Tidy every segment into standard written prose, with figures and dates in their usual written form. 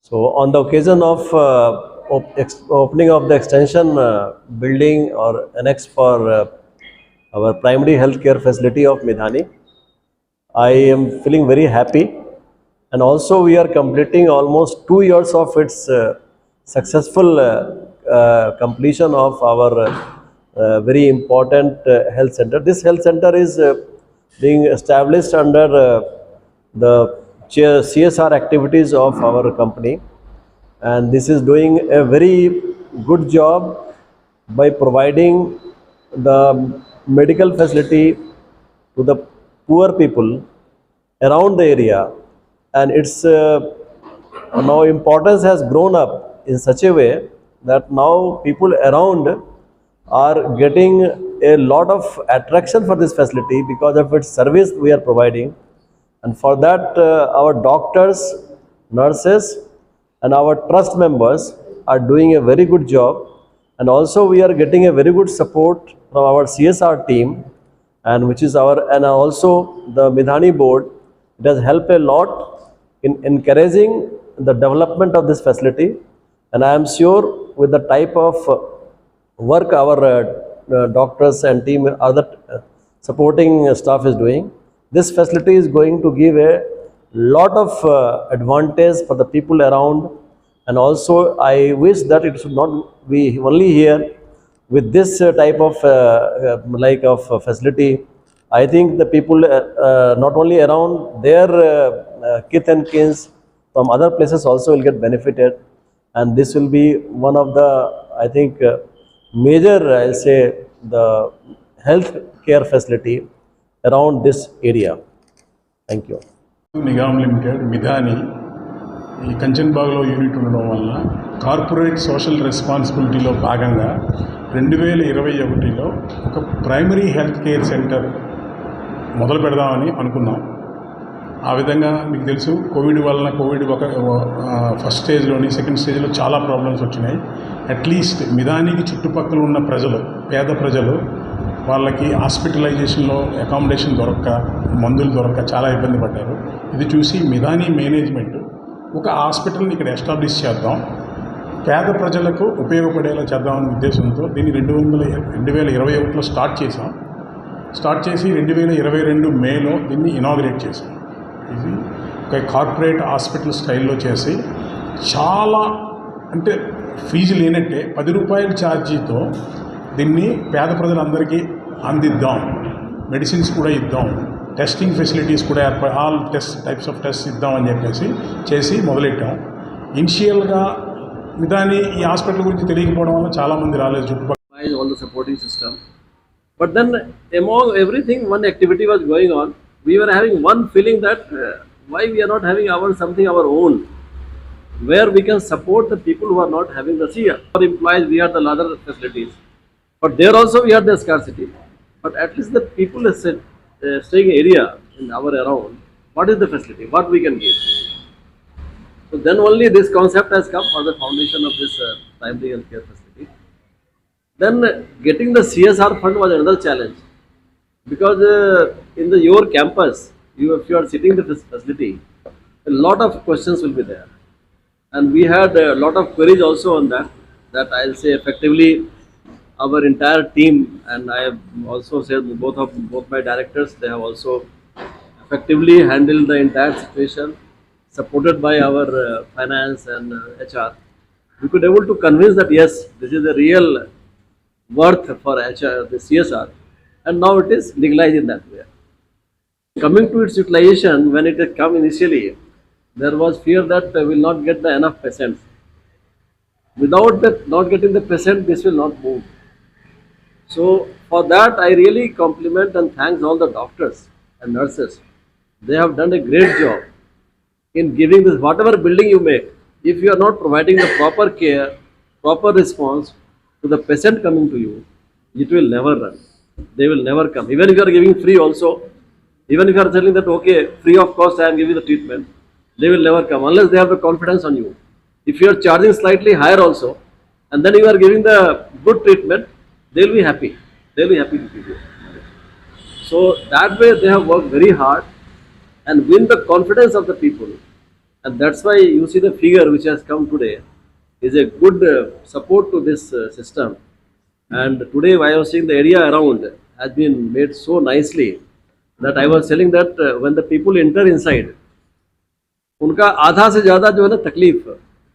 So, on the occasion of opening of the extension building or annex for our primary healthcare facility of Midhani, I am feeling very happy, and also we are completing almost 2 years of its successful completion of our very important health center. This health center is being established under the CSR activities of our company, and this is doing a very good job by providing the medical facility to the poor people around the area, and its now importance has grown up in such a way that now people around are getting a lot of attraction for this facility because of its service we are providing. And for that, our doctors, nurses, and our trust members are doing a very good job. And also, we are getting a very good support from our CSR team, and which is our, and also the Midhani board. It has helped a lot in encouraging the development of this facility. And I am sure with the type of work our doctors and team, other supporting staff is doing, this facility is going to give a lot of advantage for the people around. And also, I wish that it should not be only here with this type of facility. I think the people not only around their kith and kins from other places also will get benefited, and this will be one of the, I think, major, I'll say, the health care facility around this area. Thank you. Nigam limited Midhani ఈ కంచన్బాగ్లో unit ఉండడం వలన corporate social రెస్పాన్సిబిలిటీలో భాగంగా 2021లో ఒక primary health care centre మొదలు పెడదామని అనుకున్నాం. ఆ విధంగా మీకు తెలుసు కోవిడ్ వలన ఒక ఫస్ట్ స్టేజ్లోని సెకండ్ స్టేజ్లో చాలా ప్రాబ్లమ్స్ వచ్చినాయి. అట్లీస్ట్ మిధానికి చుట్టుపక్కల ఉన్న ప్రజలు, పేద ప్రజలు, వాళ్ళకి హాస్పిటలైజేషన్లో అకామిడేషన్ దొరక్క, మందులు దొరక్క చాలా ఇబ్బంది పడ్డారు. ఇది చూసి మిధాని మేనేజ్మెంట్ ఒక హాస్పిటల్ని ఇక్కడ ఎస్టాబ్లిష్ చేద్దాం, పేద ప్రజలకు ఉపయోగపడేలా చేద్దామనే ఉద్దేశంతో దీన్ని 2021లో స్టార్ట్ చేసి 2022 మేలో దీన్ని ఇనాగ్రేట్ చేసాం. ఇది ఒక కార్పొరేట్ హాస్పిటల్ స్టైల్లో చేసి చాలా, అంటే ఫీజు లేనట్టే 10 రూపాయల ఛార్జీతో దీన్ని పేద ప్రజలందరికీ అందిద్దాం, మెడిసిన్స్ కూడా ఇద్దాం, టెస్టింగ్ ఫెసిలిటీస్ కూడా ఆల్ టైప్స్ ఆఫ్ టెస్ట్ ఇద్దామని చేసి మొదలెట్టాం. ఇనిషియల్గా మిధాని ఈ హాస్పిటల్ గురించి తెలియకపోవడం వల్ల చాలామంది రాలేదు చుట్టుపక్కల. All the supporting system, but then among everything, one activity was going on. We were having one feeling that why we are not having something our own, where we can support the people who are not having the CR. For employees, we have the other facilities, but there also we have the scarcity. But at least the people staying area in our around, what is the facility, what we can give? So then only this concept has come for the foundation of this primary health care facility. Then getting the CSR fund was another challenge, because in your campus, if you are sitting in the facility, a lot of questions will be there, and we had a lot of queries also on that I'll say effectively our entire team, and I have also said both my directors, they have also effectively handled the entire situation, supported by our finance and HR. We could able to convince that yes, this is a real worth for HR, the CSR, and now it is legalized in that way. Coming to its utilization, when it had come initially, there was fear that we will not get the enough patients. Without that, not getting the patient, this will not move. So for that, I really compliment and thanks all the doctors and nurses. They have done a great job in giving this, whatever building you make, if you are not providing the proper care, proper response to the patient coming to you, it will never run. They will never come. Even if you are giving free also, even if you are telling that okay, free of cost I am giving the treatment, they will never come unless they have the confidence on you. If you are charging slightly higher also, and then you are giving the good treatment, they will be happy. They will be happy to give you. So that way they have worked very hard and win the confidence of the people. And that's why you see the figure which has come today is a good support to this system. And today I was seeing the area around has been made so nicely that I was telling that when the people enter inside, उनका आधा से ज़्यादा जो है ना तकलीफ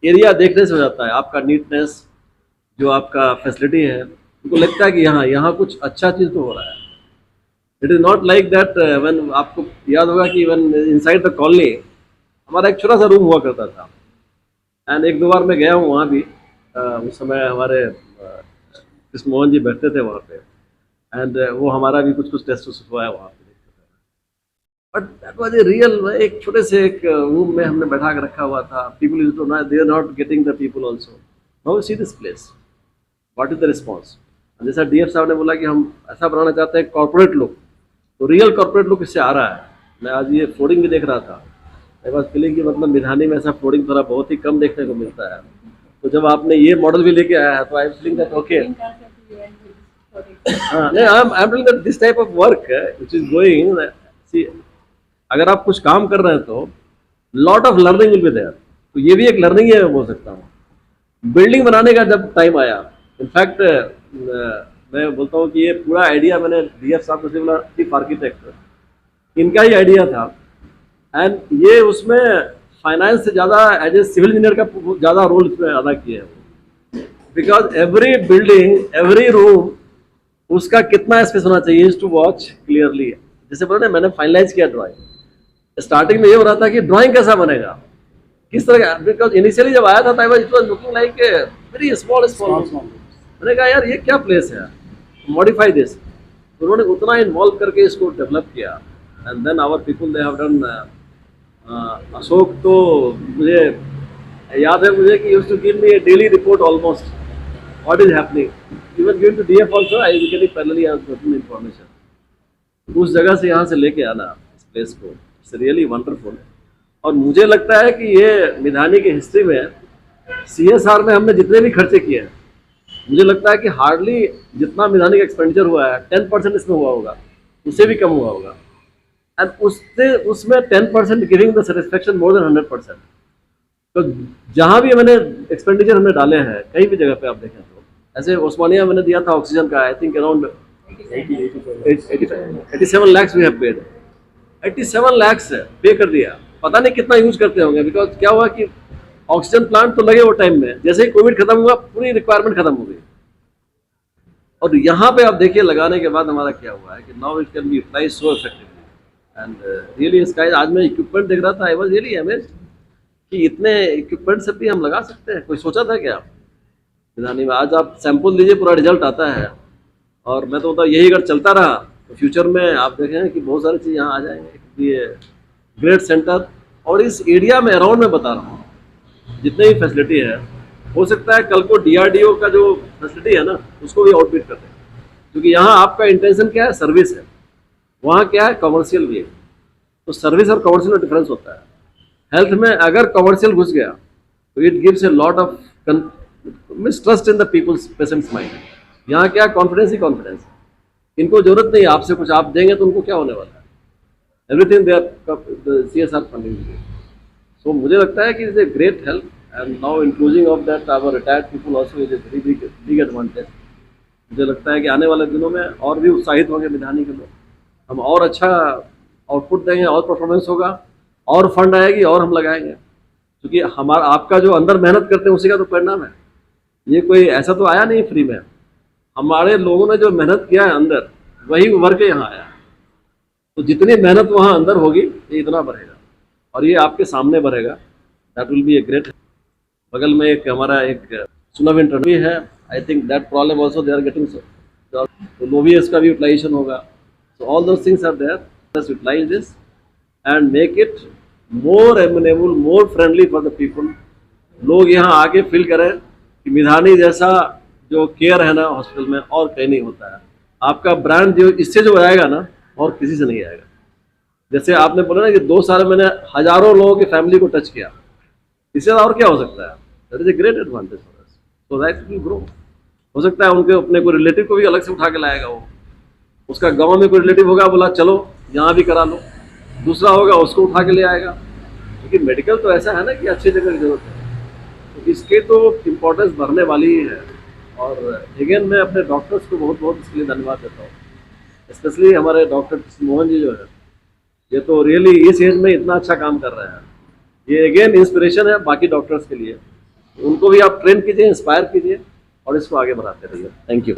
area देखने से हो जाता है। आपका नीटनेस, जो आपका फैसिलिटी है, उनको लगता है कि यहाँ कुछ अच्छा चीज़ तो हो रहा है। It is not like that when, आपको याद होगा कि व्हेन इनसाइड द कॉलोनी हमारा एक छोटा सा रूम हुआ करता था, एंड एक दो बार मैं गया हूँ वहाँ भी। उस समय हमारे कृष्ण मोहन जी बैठते थे वहाँ पे, एंड वो हमारा भी कुछ टेस्ट हुआ है वहाँ पे। But that was a real, एक छोटे से एक रूम में हमने बैठा के रखा हुआ था। People used to know, they are not getting the people also. Now see this place, what is the response. जैसा डीएफ साहब ने बोला कि हम ऐसा बनाना चाहते हैं कॉर्पोरेट लुक, तो रियल कॉर्पोरेट लुक इससे आ रहा है। मैं आज ये फ्लोरिंग भी देख रहा था, मेरे पास फीलिंग कि मतलब मिधानी में ऐसा फ्लोरिंग थोड़ा बहुत ही कम देखने को मिलता है। तो जब आपने ये मॉडल भी लेके आया है तो I am feeling that okay, नहीं I am doing this type of work which is going. See, अगर आप कुछ काम कर रहे हैं तो lot of learning will be there, तो ये भी एक लर्निंग है, मैं बोल सकता हूँ। बिल्डिंग बनाने का जब टाइम आया, इनफैक्ट मैं बोलता हूँ कि ये पूरा आइडिया मैंने डीएफ साहब को बोला, चीफ आर्किटेक्ट, इनका ही आइडिया था। एंड ये उसमें फाइनेंस से ज़्यादा एज ए सिविल इंजीनियर का ज़्यादा रोल इसमें अदा किया है, because every building, every room, उसका कितना स्पेस होना चाहिए टू वॉच क्लियरली। जैसे बोला ना, मैंने फाइनलाइज किया ड्राइंग। स्टार्टिंग में ये हो रहा था कि ड्राइंग कैसा बनेगा, किस तरह का, बिकॉज इनिशियली जब आया था it was looking like very small. मैंने कहा यार ये क्या प्लेस है, मॉडिफाई दिस। तो उन्होंने उतना इन्वॉल्व करके इसको डेवलप किया, and then our people they have done. Ashok तो मुझे याद है मुझे कि used to give me a daily report almost what is happening. Even given to DF also I will get parallelly information. उस जगह से यहाँ से लेके आना इस प्लेस को, इट्स रियली वंडरफुल। और मुझे लगता है कि ये मिधानी की हिस्ट्री में सीएसआर में हमने जितने भी खर्चे किए हैं, मुझे लगता है कि हार्डली जितना मिधानी का एक्सपेंडिचर हुआ है 10% इसमें हुआ होगा, उससे भी कम हुआ होगा। एंड उसमें 10% giving the satisfaction more than 100%। तो जहाँ भी मैंने एक्सपेंडिचर हमने डाले हैं, कहीं भी जगह पे आप देखें तो, ऐसे ओस्मानिया मैंने दिया था ऑक्सीजन का, I think around 87 lakhs we have paid. 87 lakhs पे कर दिया, पता नहीं कितना यूज करते होंगे। बिकॉज क्या हुआ कि ऑक्सीजन प्लांट तो लगे वो टाइम में, जैसे ही कोविड खत्म हुआ पूरी रिक्वायरमेंट खत्म हो गई। और यहाँ पे आप देखिए लगाने के बाद हमारा क्या हुआ है कि now it can be utilize so effectively and really sky. आज मैं इक्विपमेंट देख रहा था, आई वाज रियली अमेज्ड कि इतने इक्विपमेंट से भी हम लगा सकते हैं। कोई सोचा था क्या मिधानी में? आज आप सैंपल दीजिए, पूरा रिजल्ट आता है। और मैं तो बताऊँ यही अगर चलता रहा तो फ्यूचर में आप देखें कि बहुत सारी चीज़ यहाँ आ जाएंगे। ये ग्रेट सेंटर, और इस एरिया में अराउंड में बता रहा हूँ जितने भी फैसिलिटी है, हो सकता है कल को डीआरडीओ का जो फैसिलिटी है ना उसको भी आउटबिट कर दें। क्योंकि यहाँ आपका इंटेंशन क्या है, सर्विस है, वहाँ क्या है, कमर्शियल भी है। तो सर्विस और कमर्शियल में डिफरेंस होता है। हेल्थ में अगर कमर्शियल घुस गया तो it gives a lot of mistrust in the peoples patients mind. यहाँ क्या, कॉन्फिडेंस ही कॉन्फिडेंस। इनको जरूरत नहीं आपसे कुछ, आप देंगे तो उनको क्या होने वाला है, everything they are CSR funding. So मुझे लगता है कि is a great help and now including of that our retired people also is a very big advantage. मुझे लगता है कि आने वाले दिनों में और भी उत्साहित होंगे मिधानी के लोग, हम और अच्छा आउटपुट देंगे, और परफॉर्मेंस होगा, और फंड आएगी, और हम लगाएंगे। क्योंकि हमारा आपका जो अंदर मेहनत करते हैं उसी का तो परिणाम है। ये कोई ऐसा तो आया नहीं फ्री में, हमारे लोगों ने जो मेहनत किया है अंदर वही उभर के यहाँ आया। तो जितनी मेहनत वहाँ अंदर होगी ये इतना बढ़ेगा, और ये आपके सामने बढ़ेगा। That will be a great. बगल में एक हमारा एक सुलभ इंटरव्यू है, I think that problem also they are getting. तो लोवियस का भी यूटिलाइजेशन होगा। So all those things are there, just utilize this and make it more amenable, more friendly for the people. लोग यहाँ आके फील करें कि मिधानी जैसा जो केयर है ना हॉस्पिटल में और कहीं नहीं होता है। आपका ब्रांड जो इससे जो आएगा ना और किसी से नहीं आएगा। जैसे आपने बोला ना कि 2 साल मैंने हजारों लोगों की फैमिली को टच किया, इससे और क्या हो सकता है? That is a great advantage for us, so that will grow. हो सकता है उनके अपने कोई रिलेटिव को भी अलग से उठा के लाएगा, वो उसका गांव में कोई रिलेटिव होगा, बोला चलो यहाँ भी करा लो, दूसरा होगा उसको उठा के ले आएगा। क्योंकि मेडिकल तो ऐसा है ना कि अच्छी जगह की जरूरत है, तो इसके तो इम्पोर्टेंस बढ़ने वाली ही है। और अगेन मैं अपने डॉक्टर्स को बहुत बहुत इसके लिए धन्यवाद देता हूँ, स्पेशली हमारे डॉक्टर मोहन जी जो है, ये तो रियली इस एज में इतना अच्छा काम कर रहे हैं। ये अगेन इंस्पिरेशन है बाकी डॉक्टर्स के लिए, उनको भी आप ट्रेन कीजिए, इंस्पायर कीजिए और इसको आगे बढ़ाते रहिए। Thank you.